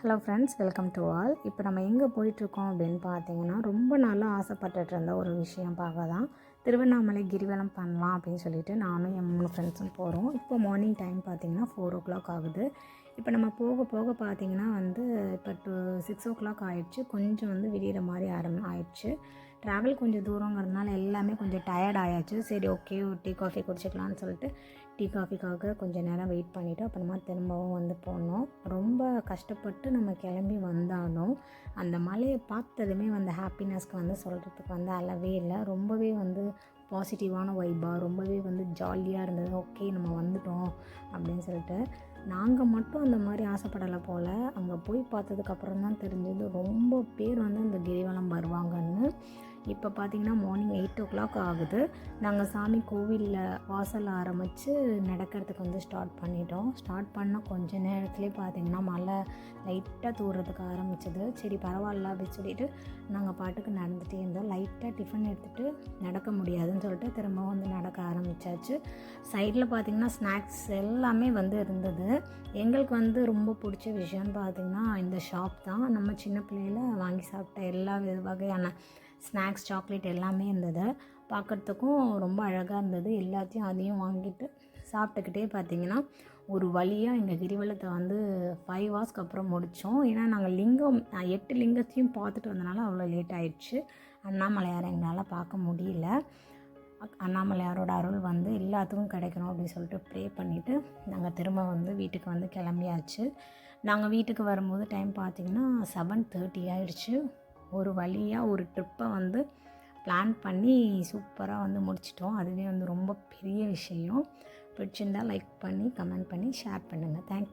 Hello friends, welcome to all. இப்போ நம்ம எங்கே போயிட்டுருக்கோம் அப்படின்னு பார்த்தீங்கன்னா, ரொம்ப நாளாக ஆசைப்பட்டுட்டு இருந்த ஒரு விஷயம் பார்க்க தான் திருவண்ணாமலை கிரிவலம் பண்ணலாம் அப்படின்னு சொல்லிட்டு நானும் என் 3 ஃப்ரெண்ட்ஸும் போகிறோம். இப்போ மார்னிங் டைம் பார்த்திங்கன்னா 4 ஆகுது. இப்போ நம்ம போக போக பார்த்திங்கன்னா இப்போ 6 ஆகிடுச்சு. கொஞ்சம் விடிகிற மாதிரி ஆயிடுச்சு. ட்ராவல் கொஞ்சம் தூரங்கிறதுனால எல்லாமே கொஞ்சம் டயர்ட் ஆயாச்சு. சரி, ஓகே, ஒரு டீ காஃபி குடிச்சிக்கலான்னு சொல்லிட்டு டீ காஃபிக்காக கொஞ்சம் நேரம் வெயிட் பண்ணிவிட்டு அப்புறமா திரும்பவும் போனோம். ரொம்ப கஷ்டப்பட்டு நம்ம கிளம்பி வந்தாலும் அந்த மலையை பார்த்ததுமே ஹாப்பினஸ்க்கு சொல்கிறதுக்கு அளவே இல்லை. ரொம்பவே பாசிட்டிவான வைப்பாக, ரொம்பவே ஜாலியாக இருந்தது. ஓகே, நம்ம வந்துட்டோம் அப்படின்னு சொல்லிட்டு. நாங்கள் மட்டும் அந்த மாதிரி ஆசைப்படலை போல். அங்கே போய் பார்த்ததுக்கப்புறம் தான் தெரிஞ்சது ரொம்ப பேர் அந்த கிரிவலம் வருவாங்கன்னு. இப்போ பார்த்திங்கன்னா மார்னிங் 8 ஆகுது. நாங்கள் சாமி கோவிலில் வாசல் ஆரம்பித்து நடக்கிறதுக்கு ஸ்டார்ட் பண்ணிட்டோம். ஸ்டார்ட் பண்ணால் கொஞ்சம் நேரத்துலேயே பார்த்திங்கன்னா மழை லைட்டாக தூர்றதுக்கு ஆரம்பிச்சது. சரி, பரவாயில்ல அப்படின்னு சொல்லிட்டு நாங்கள் பாட்டுக்கு நடந்துகிட்டே இருந்தோம். லைட்டாக டிஃபன் எடுத்துகிட்டு நடக்க முடியாதுன்னு சொல்லிட்டு திரும்ப நடக்க ஆரம்பித்தாச்சு. சைடில் பார்த்திங்கன்னா ஸ்நாக்ஸ் எல்லாமே இருந்தது. எங்களுக்கு ரொம்ப பிடிச்ச விஷயம்னு பார்த்திங்கன்னா இந்த ஷாப் தான். நம்ம சின்ன பிள்ளையில் வாங்கி சாப்பிட்ட எல்லா வகையான ஸ்நாக்ஸ், சாக்லேட் எல்லாமே இருந்தது. பார்க்குறதுக்கும் ரொம்ப அழகாக இருந்தது. அதையும் வாங்கிட்டு சாப்பிட்டுக்கிட்டே பார்த்திங்கன்னா ஒரு வழியாக எங்கள் கிரிவலத்தை 5 ஹவர்ஸ்க்கு அப்புறம் முடித்தோம். ஏன்னா நாங்கள் 8 லிங்கத்தையும் பார்த்துட்டு வந்தனால அவ்வளோ லேட் ஆகிடுச்சு. அண்ணாமலையாரை எங்களால் பார்க்க முடியல. அண்ணாமலையாரோட அருள் எல்லாத்துக்கும் கிடைக்கணும் அப்படின்னு சொல்லிட்டு ப்ரே பண்ணிவிட்டு நாங்கள் திரும்ப வீட்டுக்கு கிளம்பியாச்சு. நாங்கள் வீட்டுக்கு வரும்போது டைம் பார்த்திங்கன்னா 7:30 ஆகிடுச்சு. ஒரு வழியாக ஒரு ட்ரிப்பை பிளான் பண்ணி சூப்பராக முடிச்சிட்டோம். அதுவே ரொம்ப பெரிய விஷயம். பிடிச்சிருந்தால் லைக் பண்ணி, கமெண்ட் பண்ணி, ஷேர் பண்ணுங்கள். தேங்க்யூ.